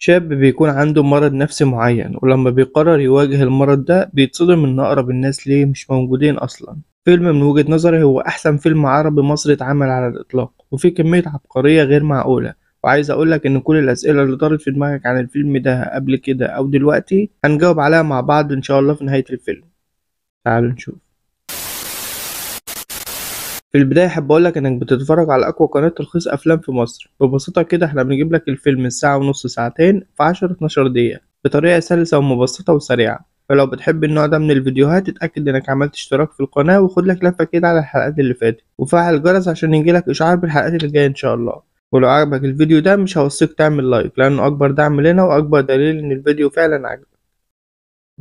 شاب بيكون عنده مرض نفسي معين ولما بيقرر يواجه المرض ده بيتصدم إن أقرب الناس ليه مش موجودين أصلا. فيلم من وجهة نظري هو أحسن فيلم عربي مصري اتعمل على الإطلاق، وفيه كمية عبقرية غير معقولة. وعايز أقولك إن كل الأسئلة اللي دارت في دماغك عن الفيلم ده قبل كده أو دلوقتي هنجاوب عليها مع بعض إن شاء الله في نهاية الفيلم. تعالوا نشوف. في البداية أحب أقولك إنك بتتفرج على أقوى قناة تلخيص أفلام في مصر. ببساطة كده إحنا بنجيب لك الفيلم الساعة ونص ساعتين في 10-12 دقيقة بطريقة سلسة ومبسطة وسريعة. فلو بتحب النوع ده من الفيديوهات اتأكد إنك عملت اشتراك في القناة وخد لك لفة كده على الحلقات اللي فاتت وفعل الجرس عشان يجيلك إشعار بالحلقات اللي جاية إن شاء الله. ولو عجبك الفيديو ده مش هوصيك تعمل لايك لأنه أكبر دعم لنا وأكبر دليل إن الفيديو فعلا عجبك.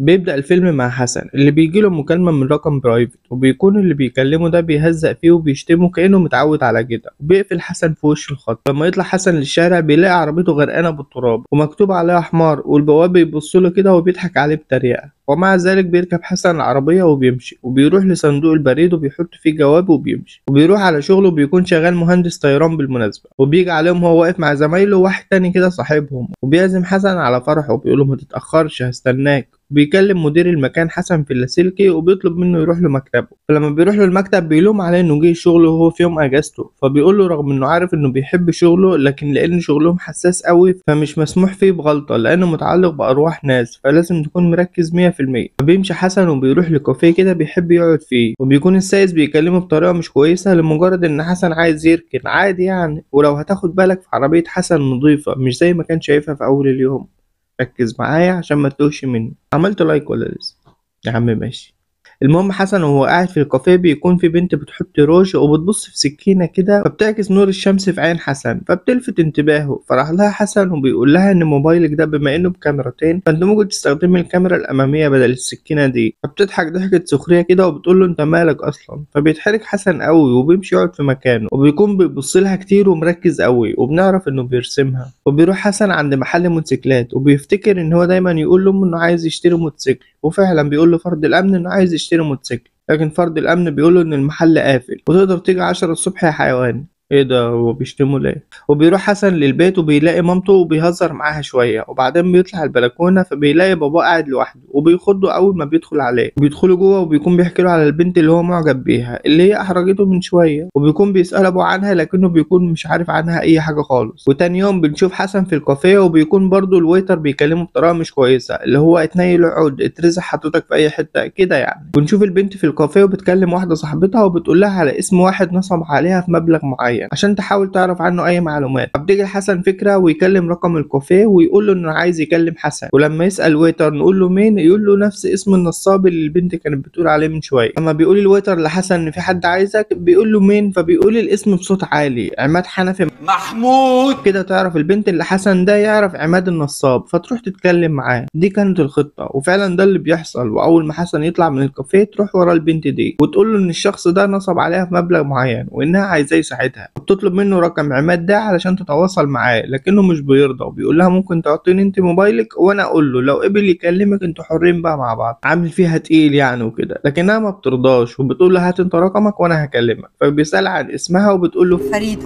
بيبدأ الفيلم مع حسن اللي بيجيله مكالمة من رقم برايفت، وبيكون اللي بيكلمه ده بيهزق فيه وبيشتمه كأنه متعود على كده، وبيقفل حسن في وش الخط. لما يطلع حسن للشارع بيلاقي عربيته غرقانة بالتراب ومكتوب عليها حمار، والبواب بيبصله كده وبيضحك عليه بطريقة. ومع ذلك بيركب حسن العربية وبيمشي وبيروح لصندوق البريد وبيحط فيه جواب وبيمشي وبيروح على شغله وبيكون شغال مهندس طيران بالمناسبة. وبيجي عليهم هو واقف مع زمايله وواحد تاني كده صاحبهم، وبيعزم حسن على فرحه وبيقوله ما تتأخرش هستناك. بيكلم مدير المكان حسن في اللاسلكي وبيطلب منه يروح له مكتبه. فلما بيروح له المكتب بيلوم عليه انه جه شغله وهو في يوم اجازته، فبيقول له رغم انه عارف انه بيحب شغله لكن لان شغلهم حساس قوي فمش مسموح فيه بغلطة لانه متعلق بارواح ناس فلازم تكون مركز 100%. فبيمشي حسن وبيروح لكافيه كده بيحب يقعد فيه، وبيكون السايس بيكلمه بطريقة مش كويسة لمجرد ان حسن عايز يركن عادي يعني. ولو هتاخد بالك في عربية حسن نظيفة مش زي ما كان شايفها في اول اليوم. ركز معايا عشان ما تتوهش مني. عملت لايك ولا لسه؟ يا عم ماشي. المهم حسن وهو قاعد في الكافيه بيكون في بنت بتحط روج وبتبص في سكينة كده فبتعكس نور الشمس في عين حسن فبتلفت انتباهه. فراح لها حسن وبيقول لها ان موبايلك ده بما انه بكاميرتين فانت ممكن تستخدمي الكاميرا الامامية بدل السكينة دي. فبتضحك ضحكة سخرية كده وبتقول له انت مالك اصلا. فبيتحرك حسن قوي وبيمشي يقعد في مكانه وبيكون بيبص لها كتير ومركز قوي وبنعرف انه بيرسمها. وبيروح حسن عند محل موتوسيكلات وبيفتكر ان هو دايما يقول له انه عايز يشتري موتوسيكل، وفعلا بيقول له فرد الامن انه عايز يشتري موتوسيكل، لكن فرد الامن بيقول له ان المحل قافل وتقدر تيجي 10 الصبح يا حيوان. ايه ده هو بيشتمه ليه؟ وبيروح حسن للبيت وبيلاقي مامته وبيهزر معاها شويه وبعدين بيطلع البلكونه فبيلاقي باباه قاعد لوحده وبيخضه اول ما بيدخل عليه. بيدخلوا جوه وبيكون بيحكي له على البنت اللي هو معجب بيها اللي هي احرجته من شويه، وبيكون بيسال ابوه عنها لكنه بيكون مش عارف عنها اي حاجه خالص. وتاني يوم بنشوف حسن في الكافيه وبيكون برضو الويتر بيكلمه بطريقه مش كويسه اللي هو اتنيل اقعد اترزح حضرتك في اي حته كده يعني. بنشوف البنت في الكافيه وبتكلم واحده صاحبتها وبتقول لها على اسم واحد نصب عليها في مبلغ معين عشان تحاول تعرف عنه اي معلومات. فبتيجي حسن فكره ويكلم رقم الكافيه ويقول له انه عايز يكلم حسن، ولما يسال ويتر نقول له مين يقول له نفس اسم النصاب اللي البنت كانت بتقول عليه من شويه. لما بيقول الويتر لحسن ان في حد عايزك بيقول له مين فبيقول الاسم بصوت عالي عماد حنفي محمود. كده تعرف البنت اللي حسن ده يعرف عماد النصاب فتروح تتكلم معاه. دي كانت الخطه وفعلا ده اللي بيحصل. واول ما حسن يطلع من الكافيه تروح ورا البنت دي وتقول له ان الشخص ده نصب عليها في مبلغ معين وانها عايزاه يساعدها، وبتطلب منه رقم عماد ده علشان تتواصل معاه لكنه مش بيرضى وبيقول لها ممكن تعطيني انت موبايلك وانا اقول له لو قبل يكلمك انتوا حرين بقى مع بعض. عامل فيها تقيل يعني وكده لكنها ما بترضاش وبتقول له هات انت رقمك وانا هكلمك. فبيسأل عن اسمها وبتقول له فريدة،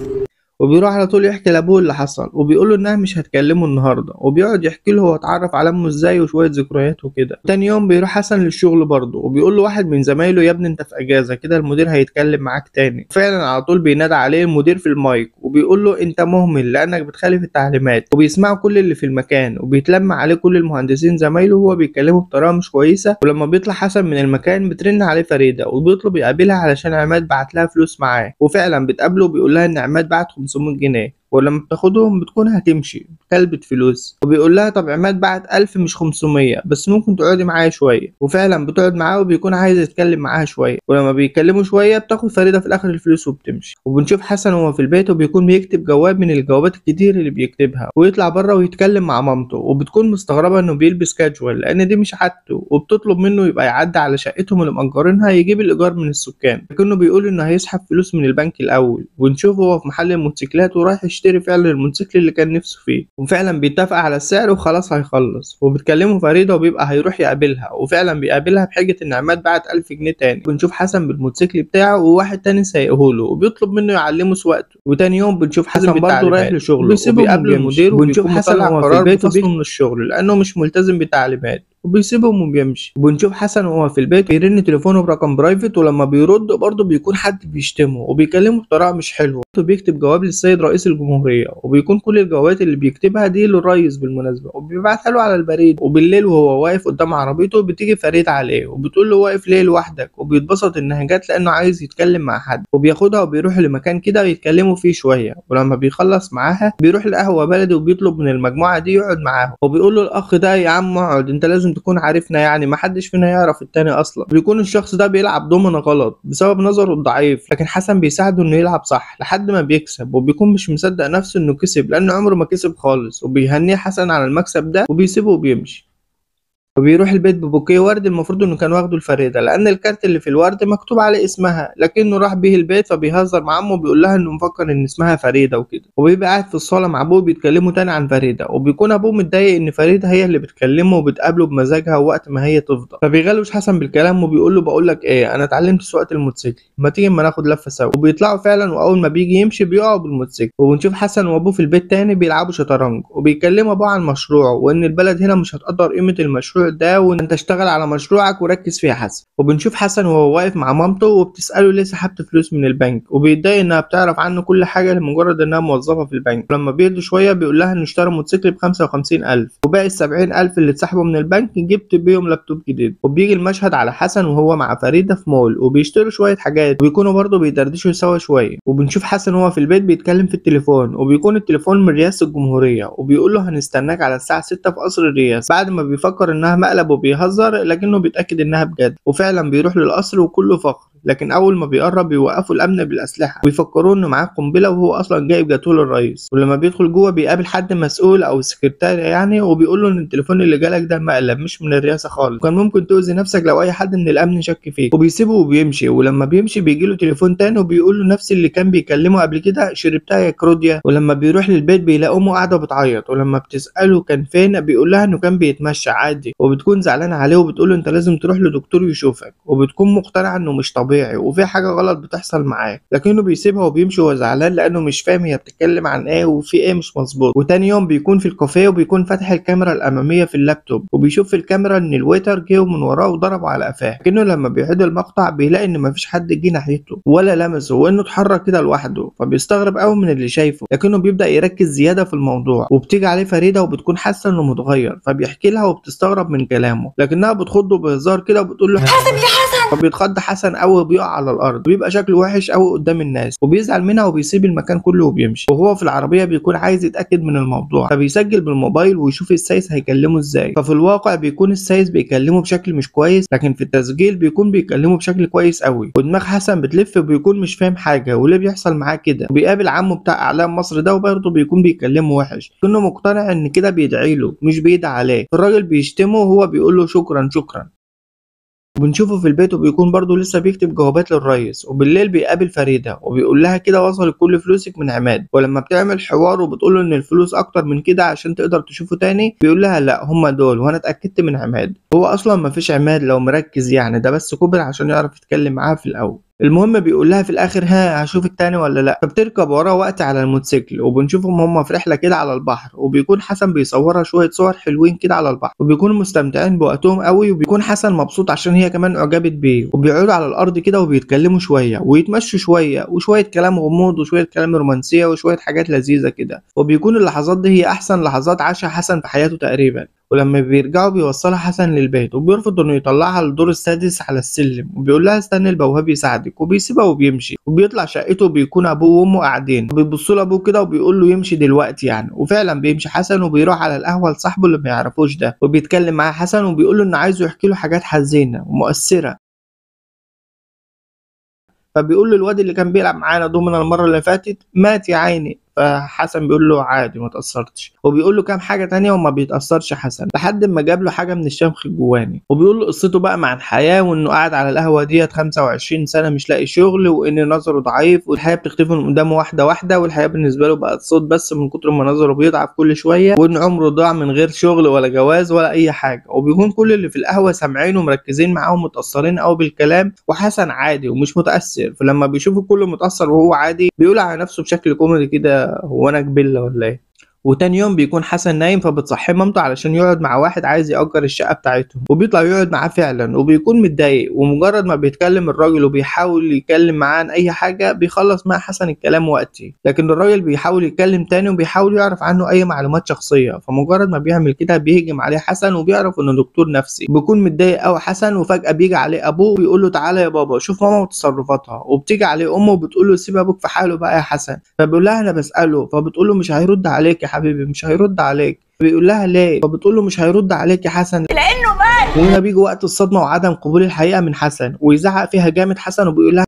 وبيروح على طول يحكي لابوه اللي حصل وبيقول له انها مش هتكلمه النهارده، وبيقعد يحكي له هو اتعرف على امه ازاي وشويه ذكريات وكده. تاني يوم بيروح حسن للشغل برضه وبيقول له واحد من زمايله يا ابني انت في اجازه كده المدير هيتكلم معاك تاني. فعلا على طول بينادى عليه المدير في المايك وبيقول له انت مهمل لانك بتخالف التعليمات. وبيسمعوا كل اللي في المكان وبيتلم عليه كل المهندسين زمايله وهو بيكلمه بطريقه مش كويسه. ولما بيطلع حسن من المكان بترن عليه فريده وبيطلب يقابلها علشان عماد بعت لها فلوس معاه، وفعلا بتقابله وبيقول لها ان عماد بعت 500 جنيه ولما بتاخدهم بتكون هتمشي كلبة فلوس. وبيقول لها طب عماد بعت 1000 مش 500 بس ممكن تقعدي معايا شوية. وفعلا بتقعد معاه وبيكون عايز يتكلم معاها شوية، ولما بيتكلموا شوية بتاخد فريدة في الآخر الفلوس وبتمشي. وبنشوف حسن وهو في البيت وبيكون بيكتب جواب من الجوابات الكتير اللي بيكتبها ويطلع بره ويتكلم مع مامته وبتكون مستغربة انه بيلبس كاجوال لان دي مش عادته، وبتطلب منه يبقى يعدي على شقتهم اللي مأجرينها يجيب الإيجار من السكان لكنه بيقول انه هيسحب فلوس من البنك الأول. ونشوفه هو في محل الموتوسيكلات ورايح يشتري فعلا الموتوسيكل اللي كان نفسه فيه، وفعلا بيتفق على السعر وخلاص هيخلص، وبتكلمه فريدة وبيبقى هيروح يقابلها، وفعلا بيقابلها بحجة ان عماد بعت 1000 جنيه تاني. بنشوف حسن بالموتوسيكل بتاعه وواحد تاني سايقهوله وبيطلب منه يعلمه سوقته. وتاني يوم بنشوف حسن برضه رايح لشغله وبيقابل المدير، وبنشوف حسن وهو في البيت وبيفصله من الشغل لانه مش ملتزم بالتعليمات وبيسيبهم وبيمشي. وبنشوف حسن وهو في البيت بيرن تليفونه برقم برايفت، ولما بيرد برضه بيكون حد بيشتمه وبيكلمه بطريقه مش حلوه. بيكتب جواب للسيد رئيس الجمهوريه، وبيكون كل الجوابات اللي بيكتبها دي للرئيس بالمناسبه، وبيبعتها له على البريد. وبالليل وهو واقف قدام عربيته بتيجي فريد عليه وبتقول له واقف ليه لوحدك، وبيتبسط انها جت لانه عايز يتكلم مع حد، وبياخدها وبيروح لمكان كده يتكلموا فيه شويه. ولما بيخلص معاها بيروح لقهوه بلدي وبيطلب من المجموعه دي يقعد معاهم، وبيقول له الاخ ده يا عم اقعد، انت لازم تكون عارفنا يعني، ما حدش فينا يعرف التاني اصلا. بيكون الشخص ده بيلعب دومنا غلط بسبب نظره الضعيف، لكن حسن بيساعده انه يلعب صح لحد ما بيكسب، وبيكون مش مصدق نفسه انه كسب لانه عمره ما كسب خالص، وبيهنيه حسن على المكسب ده وبيسيبه وبيمشي. وبيروح البيت ببوكيه ورد المفروض انه كان واخده لفريدة، لان الكارت اللي في الورد مكتوب عليه اسمها، لكنه راح بيه البيت فبيهزر مع امه وبيقول لها انه مفكر ان اسمها فريدة وكده. وبيبقى قاعد في الصاله مع ابوه بيتكلموا تاني عن فريدة، وبيكون ابوه متضايق ان فريدة هي اللي بتكلمه وبتقابله بمزاجها وقت ما هي تفضى، فبيغلوش حسن بالكلام وبيقول له بقول لك ايه، انا اتعلمت سواقه الموتوسيكل، ما تيجي اما ناخد لفه سوا. وبيطلعوا فعلا، واول ما بيجي يمشي بيقعوا بالموتوسيكل. وبنشوف حسن وابوه في البيت تاني بيلعبوا شطرنج، وبيكلموا ابوه عن مشروعه وان البلد هنا مش هتقدر قيمه المشروع ده، وان انت اشتغل على مشروعك وركز فيه يا حسن. وبنشوف حسن وهو واقف مع مامته وبتسأله ليه سحبت فلوس من البنك، وبيتضايق انها بتعرف عنه كل حاجة لمجرد انها موظفة في البنك. ولما بيهدوا شوية بيقول لها انه اشترى موتوسيكل ب55,000، وباقي ال70,000 اللي اتسحبوا من البنك جبت بيهم لابتوب جديد. وبيجي المشهد على حسن وهو مع فريدة في مول وبيشتروا شوية حاجات، وبيكونوا برضه بيدردشوا سوا شوية. وبنشوف حسن وهو في البيت بيتكلم في التليفون، وبيكون التليفون من رئاسة الجمهورية، وبيقول له هنستناك على الساعة 6 في قصر الرئاسة، بعد ما بيفكر انها مقلب وبيهزر لكنه بيتأكد انها بجد. وفعلا بيروح للقصر وكله فخر، لكن اول ما بيقرب بيوقفوا الامن بالاسلحه ويفكروه انه معاه قنبله وهو اصلا جايب جاتوه للرئيس. ولما بيدخل جوه بيقابل حد مسؤول او سكرتاري يعني، وبيقول له ان التليفون اللي جالك ده مقلب مش من الرئاسه خالص، وكان ممكن تؤذي نفسك لو اي حد من الامن شك فيك. وبيسيبه وبيمشي. ولما بيمشي بيجي له تليفون تاني وبيقول له نفس اللي كان بيكلمه قبل كده، شربتها يا كروديا. ولما بيروح للبيت بيلاقي امه قاعده بتعيط، ولما بتساله كان فين بيقول لها انه كان بيتمشى عادي، وبتكون زعلانه عليه وبتقول له انت لازم تروح لدكتور يشوفك، وبتكون مقتنعه انه مش طبيعي وفي حاجه غلط بتحصل معاه، لكنه بيسيبها وبيمشي وهو زعلان لانه مش فاهم هي بتتكلم عن ايه وفي ايه مش مظبوط. وتاني يوم بيكون في الكافيه وبيكون فاتح الكاميرا الاماميه في اللابتوب، وبيشوف في الكاميرا ان الويتر جه من وراه وضربه على قفاه، لكنه لما بيعيد المقطع بيلاقي ان مفيش حد جه ناحيته ولا لمسه وانه اتحرك كده لوحده، فبيستغرب قوي من اللي شايفه، لكنه بيبدا يركز زياده في الموضوع. وبتيجي عليه فريده وبتكون حاسه انه متغير، فبيحكي لها وبتستغرب من كلامه، لكنها بتخضه بهزار كده وبتقول له حسن يا حسن، فبيتخض حسن قوي وبيقع على الارض وبيبقى شكله وحش قوي قدام الناس، وبيزعل منها وبيسيب المكان كله وبيمشي. وهو في العربيه بيكون عايز يتاكد من الموضوع، فبيسجل بالموبايل ويشوف السايس هيكلمه ازاي. ففي الواقع بيكون السايس بيكلمه بشكل مش كويس، لكن في التسجيل بيكون بيكلمه بشكل كويس قوي. ودماغ حسن بتلف وبيكون مش فاهم حاجه وليه بيحصل معاه كده. وبيقابل عمه بتاع اعلام مصر ده وبرضه بيكون بيكلمه وحش، كأنه مقتنع ان كده بيدعي له مش بيدعي عليه. الراجل بيشتمه وهو بيقول له شكرا شكرا. وبنشوفه في البيت وبيكون برضه لسه بيكتب جوابات للريس. وبالليل بيقابل فريدة وبيقول لها كده وصلت كل فلوسك من عماد. ولما بتعمل حوار وبتقول له ان الفلوس اكتر من كده عشان تقدر تشوفه تاني، بيقول لها لا هم دول وانا اتاكدت من عماد، هو اصلا ما فيش عماد لو مركز يعني، ده بس كوبر عشان يعرف يتكلم معاها في الاول. المهم بيقول لها في الاخر ها هشوفك تاني ولا لا، فبتركب وراه وقت على الموتوسيكل. وبنشوفهم هم في رحله كده على البحر، وبيكون حسن بيصورها شويه صور حلوين كده على البحر، وبيكونوا مستمتعين بوقتهم قوي. وبيكون حسن مبسوط عشان هي كمان اعجبت بيه. وبيقعدوا على الارض كده وبيتكلموا شويه ويتمشوا شويه، وشويه كلام غموض وشويه كلام رومانسيه وشويه حاجات لذيذه كده. وبيكون اللحظات دي هي احسن لحظات عاشها حسن في حياته تقريبا. ولما بيرجعوا بيوصلها حسن للبيت، وبيرفض انه يطلعها للدور السادس على السلم، وبيقول لها استني البواب يساعدك، وبيسيبها وبيمشي. وبيطلع شقته وبيكون ابوه وامه قاعدين، وبيبصوا له ابوه كده وبيقول له يمشي دلوقتي يعني. وفعلا بيمشي حسن وبيروح على القهوه لصاحبه اللي ما يعرفوش ده، وبيتكلم معاه حسن وبيقول له انه عايزه يحكي له حاجات حزينه ومؤثره. فبيقول له الواد اللي كان بيلعب معانا دومنا المره اللي فاتت مات يا عيني. فحسن بيقول له عادي ما تأثرتش، وبيقول له كام حاجة تانية وما بيتأثرش حسن لحد ما جاب له حاجة من الشمخ الجواني، وبيقول له قصته بقى مع الحياة، وإنه قاعد على القهوة ديت 25 سنة مش لاقي شغل، وإن نظره ضعيف والحياة بتختفي من قدامه واحدة واحدة، والحياة بالنسبة له بقت صوت بس من كتر ما نظره بيضعف كل شوية، وإن عمره ضاع من غير شغل ولا جواز ولا أي حاجة، وبيكون كل اللي في القهوة سامعين ومركزين معاه ومتأثرين أوي بالكلام، وحسن عادي ومش متأثر. فلما بيشوف الكل متأثر وهو عادي بيقول على نفسه بشكل كوميدي كده هو أنا جبلة ولا إيه؟ وتاني يوم بيكون حسن نايم، فبتصحيه مامته علشان يقعد مع واحد عايز يأجر الشقة بتاعتهم، وبيطلع يقعد معاه فعلا وبيكون متضايق، ومجرد ما بيتكلم الراجل وبيحاول يتكلم معاه عن أي حاجة بيخلص مع حسن الكلام وقتي، لكن الراجل بيحاول يتكلم تاني وبيحاول يعرف عنه أي معلومات شخصية، فمجرد ما بيعمل كده بيهجم عليه حسن وبيعرف إنه دكتور نفسي، بيكون متضايق أوي حسن، وفجأة بيجي عليه أبوه وبيقول له تعالى يا بابا شوف ماما وتصرفاتها، وبتيجي عليه أمه وبتقول له سيب أبوك في حاله بقى يا حسن، فبيقول لها أنا بسأله، فبتقول له مش هيرد عليك يا حبيبي مش هيرد عليك، بيقول لها ليه؟ فبتقول له مش هيرد عليك يا حسن لانه مات. وهنا بيجي وقت الصدمه وعدم قبول الحقيقه من حسن، ويزعق فيها جامد حسن وبيقول لها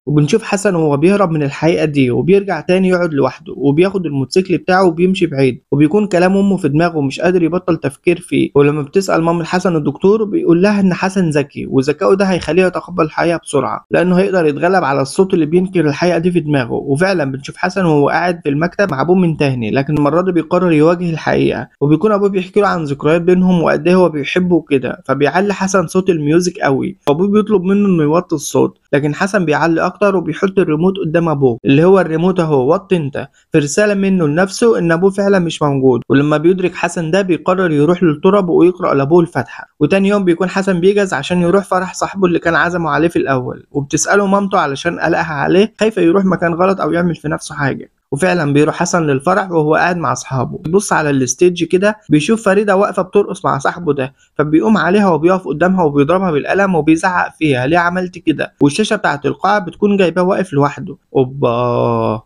وبنشوف حسن وهو بيهرب من الحقيقه دي وبيرجع تاني يقعد لوحده، وبياخد الموتوسيكل بتاعه وبيمشي بعيد، وبيكون كلام امه في دماغه ومش قادر يبطل تفكير فيه، ولما بتسال مام حسن الدكتور بيقول لها ان حسن ذكي، وذكائه ده هيخليه يتقبل الحقيقه بسرعه لانه هيقدر يتغلب على الصوت اللي بينكر الحقيقه دي في دماغه. وفعلا بنشوف حسن وهو قاعد في المكتب مع ابوه من تاني، لكن المره دي بيقرر يواجه الحقيقه، وبيكون ابوه بيحكي له عن ذكريات بينهم وقد ايه هو بيحبه وكده، فبيعلي حسن صوت الميوزك قوي، وابوه بيطلب منه انه يوطي الصوت، لكن حسن بيعلي اكتر وبيحط الريموت قدام ابوه اللي هو الريموت اهو وطي انت، في رساله منه لنفسه ان ابوه فعلا مش موجود. ولما بيدرك حسن ده بيقرر يروح للتراب ويقرا لابوه الفاتحه. وتاني يوم بيكون حسن بيجهز عشان يروح فرح صاحبه اللي كان عزمه عليه في الاول، وبتساله مامته علشان قلقها عليه خايفه يروح مكان غلط او يعمل في نفسه حاجه، وفعلا بيروح حسن للفرح وهو قاعد مع اصحابه، بيبص على الستيج كده بيشوف فريده واقفه بترقص مع صاحبه ده، فبيقوم عليها وبيقف قدامها وبيضربها بالقلم وبيزعق فيها ليه عملت كده، والشاشه بتاعت القاعه بتكون جايباه واقف لوحده. اوبا،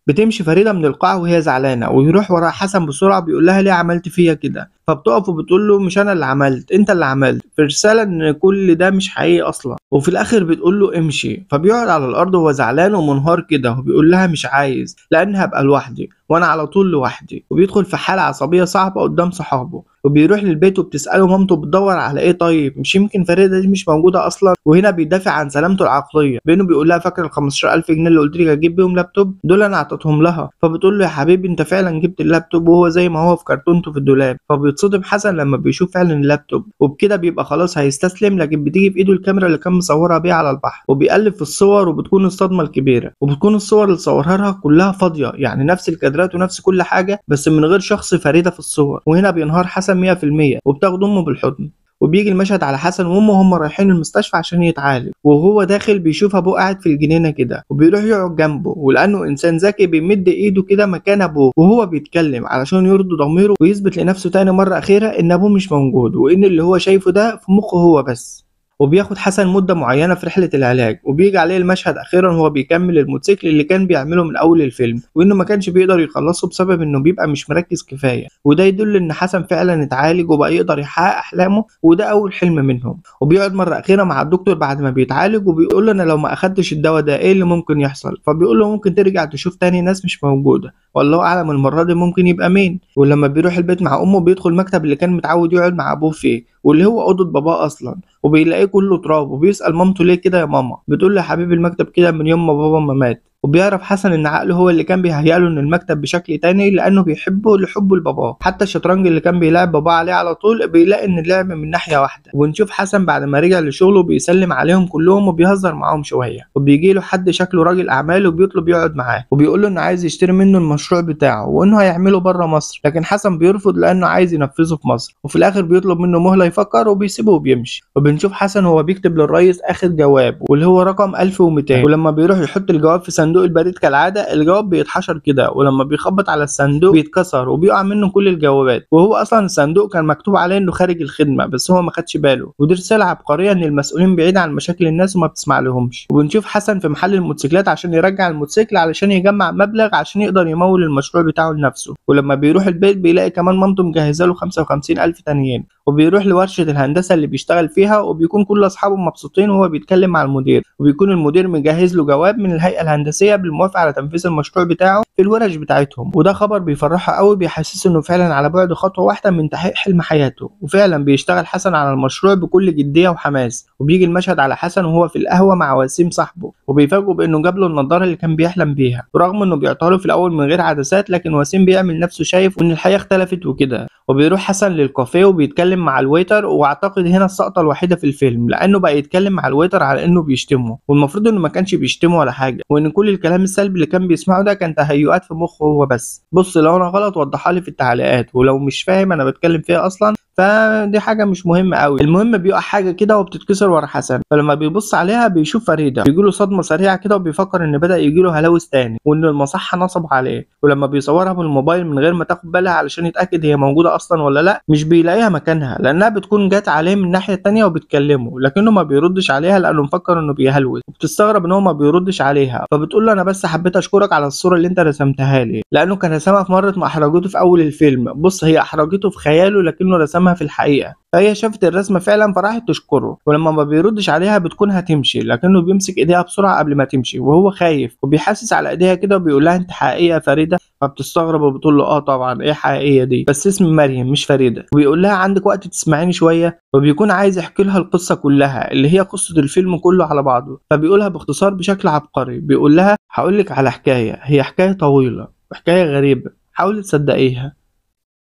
بتمشي فريدة من القاعة وهي زعلانة، ويروح ورا حسن بسرعة بيقول لها ليه عملت فيا كده، فبتقف وبتقول له مش انا اللي عملت انت اللي عملت، في رسالة ان كل ده مش حقيقي اصلا، وفي الاخر بتقول له امشي، فبيقعد على الارض وهو زعلان ومنهار كده، وبيقول لها مش عايز لان هبقى لوحدي وانا على طول لوحدي، وبيدخل في حالة عصبية صعبة قدام صحابه، وبيروح للبيت وبتسأله مامته بتدور على ايه، طيب مش يمكن فريدة دي مش موجودة اصلا، وهنا بيدافع عن سلامته العقلية، بينه بيقول لها فاكر ال 15000 جنيه اللي قلت لك اجيب بيهم لابتوب دول انا اعطيتهم لها، فبتقول له يا حبيبي انت فعلا جبت اللابتوب وهو زي ما هو في كرتونته في الدولاب، فبيتصدم حسن لما بيشوف فعلا اللابتوب، وبكده بيبقى خلاص هيستسلم، لكن بتيجي في ايده الكاميرا اللي كان مصورها بيها على البحر، وبيقلب في الصور وبتكون الصدمة الكبيرة، وبتكون الصور اللي صورها لها كلها فاضية، يعني نفس الكادرات ونفس كل حاجة بس من غير شخص فريدة في الصور، وهنا بينهار حسن 100% وبتاخد امه بالحضن. وبيجي المشهد على حسن وامه هم رايحين المستشفى عشان يتعالج، وهو داخل بيشوف ابوه قاعد في الجنينه كده، وبيروح يقعد جنبه، ولانه انسان ذكي بيمد ايده كده مكان ابوه وهو بيتكلم علشان يرضي ضميره ويثبت لنفسه تاني مره اخيره ان ابوه مش موجود، وان اللي هو شايفه ده في مخه هو بس. وبياخد حسن مدة معينة في رحلة العلاج، وبيجي عليه المشهد أخيرا وهو بيكمل الموتوسيكل اللي كان بيعمله من أول الفيلم، وإنه ما كانش بيقدر يخلصه بسبب إنه بيبقى مش مركز كفاية، وده يدل إن حسن فعلا اتعالج وبقى يقدر يحقق أحلامه، وده أول حلم منهم. وبيقعد مرة أخيرة مع الدكتور بعد ما بيتعالج وبيقول له أنا لو ما أخدتش الدواء ده إيه اللي ممكن يحصل، فبيقول له ممكن ترجع تشوف تاني ناس مش موجودة، والله أعلم المرة دي ممكن يبقى مين. ولما بيروح البيت مع أمه بيدخل المكتب اللي كان متعود يقعد مع أبوه فيه، واللي هو أوضة باباه أصلا، وبيلاقيه كله تراب، وبيسأل مامته ليه كده يا ماما، بتقول له يا حبيبي المكتب كده من يوم ما بابا ما مات. وبيعرف حسن ان عقله هو اللي كان بيهيأ له ان المكتب بشكل تاني لانه بيحبه لحبه لباباه، حتى الشطرنج اللي كان بيلعب باباه عليه على طول بيلاقي ان اللعب من ناحيه واحده. ونشوف حسن بعد ما رجع لشغله بيسلم عليهم كلهم وبيهزر معاهم شويه، وبيجي له حد شكله راجل اعمال وبيطلب يقعد معاه، وبيقول له انه عايز يشتري منه المشروع بتاعه وانه هيعمله بره مصر، لكن حسن بيرفض لانه عايز ينفذه في مصر، وفي الاخر بيطلب منه مهله يفكر وبيسيبه وبيمشي. وبنشوف حسن وهو بيكتب للرئيس اخر جواب واللي هو رقم 1200، ولما بيروح يحط الجواب في صندوق البريد كالعاده الجواب بيتحشر كده، ولما بيخبط على الصندوق بيتكسر وبيقع منه كل الجوابات، وهو اصلا الصندوق كان مكتوب عليه انه خارج الخدمه بس هو ما خدش باله، ودي رساله عبقريه ان المسؤولين بعيد عن مشاكل الناس وما بتسمع لهمش. وبنشوف حسن في محل الموتوسيكلات عشان يرجع الموتوسيكل علشان يجمع مبلغ عشان يقدر يمول المشروع بتاعه لنفسه، ولما بيروح البيت بيلاقي كمان مامته مجهزه له 55000 تانيين، وبيروح لورشة الهندسة اللي بيشتغل فيها، وبيكون كل أصحابه مبسوطين وهو بيتكلم مع المدير، وبيكون المدير مجهز له جواب من الهيئة الهندسية بالموافقة على تنفيذ المشروع بتاعه في الورش بتاعتهم. وده خبر بيفرحه قوي، بيحسسه إنه فعلا على بعد خطوة واحدة من تحقيق حلم حياته. وفعلا بيشتغل حسن على المشروع بكل جدية وحماس. وبيجي المشهد على حسن وهو في القهوة مع وسيم صاحبه، وبيفاجئه بإنه جاب له النضارة اللي كان بيحلم بيها، ورغم إنه بيعطاها له في الأول من غير عدسات، لكن وسيم بيعمل نفسه شايف وإن الحياة اختلفت وكده. وبيروح حسن للكافيه وبيتكلم مع الويتر، واعتقد هنا السقطة الوحيدة في الفيلم، لأنه بقى يتكلم مع الويتر على إنه بيشتمه، والمفروض إنه ما كانش بيشتمه ولا حاجة، وإن كل الكلام السلبي اللي كان بيسمعه ده كان تهيؤات في مخه هو بس. بص، لو أنا غلط وضحها لي في التعليقات، ولو مش فاهم أنا بتكلم فيها أصلا فدي حاجة مش مهمة قوي. المهم بيقع حاجة كده وبتتكسر ورا حسن، فلما بيبص عليها بيشوف فريدة، بيجيله صدمة سريعة كده، وبيفكر إن بدأ يجيله هلاوس تاني، وإن المصحة نصبوا عليه. ولما بيصورها بالموبايل من غير ما تاخد بالها علشان يتأكد هي موجودة أصلا ولا لأ، مش بيلاقيها مكانها، لأنها بتكون جات عليه من الناحية التانية وبتكلمه، لكنه ما بيردش عليها لأنه مفكر إنه بيهلوس. وبتستغرب إن هو ما بيردش عليها، فبتقول له أنا بس حبيت أشكرك على الصورة اللي أنت رسمتها لي، لأنه كان رسمها في مرة ما أحرجته في أول الفيلم. بص، هي أحرجته في خياله لكنه رسمها في الحقيقة. فهي شافت الرسمة فعلا فراحت تشكره، ولما ما بيردش عليها بتكون هتمشي، لكنه بيمسك ايديها بسرعة قبل ما تمشي وهو خايف، وبيحسس على ايديها كده وبيقول لها انت حقيقية يا فريدة؟ فبتستغرب وبتقول له اه طبعا، ايه حقيقية دي؟ بس اسمي مريم مش فريدة. وبيقول لها عندك وقت تسمعيني شوية؟ وبيكون عايز يحكي لها القصة كلها اللي هي قصة الفيلم كله على بعضه، فبيقولها باختصار بشكل عبقري. بيقول لها هقول لك على حكاية، هي حكاية طويلة وحكاية غريبة، حاولي تصدقيها،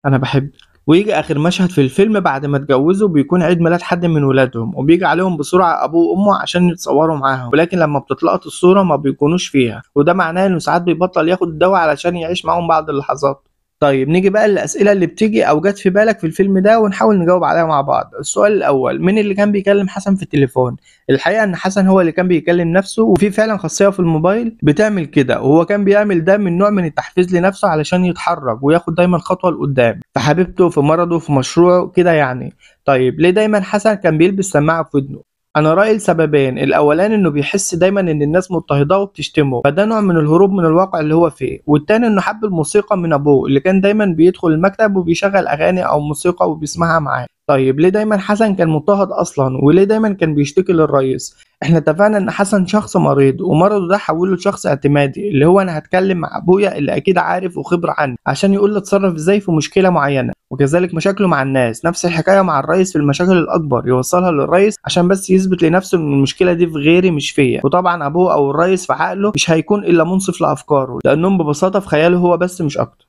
انا بحبك. ويجي اخر مشهد في الفيلم بعد ما اتجوزوا، بيكون عيد ميلاد حد من ولادهم، وبيجي عليهم بسرعه ابوه وامه عشان يتصوروا معاهم، ولكن لما بتتلقط الصوره ما بيكونوش فيها، وده معناه انه ساعات بيبطل ياخد الدواء علشان يعيش معاهم بعض اللحظات. طيب نيجي بقى للأسئلة اللي بتيجي أو جت في بالك في الفيلم ده، ونحاول نجاوب عليها مع بعض. السؤال الأول، مين اللي كان بيكلم حسن في التليفون؟ الحقيقة إن حسن هو اللي كان بيكلم نفسه، وفي فعلا خاصية في الموبايل بتعمل كده، وهو كان بيعمل ده من نوع من التحفيز لنفسه علشان يتحرك وياخد دايما خطوة لقدام في حبيبته، في مرضه، في مشروعه كده يعني. طيب ليه دايما حسن كان بيلبس سماعة في ودنه؟ انا رايي لسببين. الاولاني انه بيحس دايما ان الناس مضطهداه وبتشتمه، فده نوع من الهروب من الواقع اللي هو فيه. والتاني انه حب الموسيقى من ابوه اللي كان دايما بيدخل المكتب وبيشغل اغاني او موسيقى وبيسمعها معاه. طيب ليه دايما حسن كان مضطهد اصلا، وليه دايما كان بيشتكي للرئيس؟ احنا اتفقنا ان حسن شخص مريض، ومرضه ده حوله لشخص اعتمادي، اللي هو انا هتكلم مع ابويا اللي اكيد عارف وخبره عني عشان يقول لي اتصرف ازاي في مشكله معينه. وكذلك مشاكله مع الناس، نفس الحكايه مع الرئيس في المشاكل الاكبر يوصلها للرئيس عشان بس يثبت لنفسه ان المشكله دي في غيري مش فيا. وطبعا ابوه او الرئيس في عقله مش هيكون الا منصف لافكاره، لانهم ببساطه في خياله هو بس مش اكتر.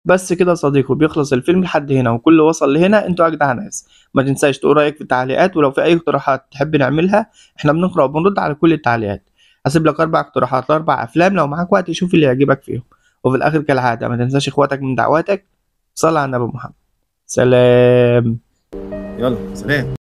بس كده يا صديقي، بيخلص الفيلم لحد هنا، وكل وصل لهنا انتوا اجدع ناس. ما تنساش تقول رايك في التعليقات، ولو في اي اقتراحات تحب نعملها احنا بنقرا وبنرد على كل التعليقات. هسيب لك 4 اقتراحات ل4 افلام، لو معاك وقت شوف اللي يعجبك فيهم. وفي الاخر كالعاده ما تنساش اخواتك من دعواتك. صلى على النبي محمد. سلام. يلا سلام.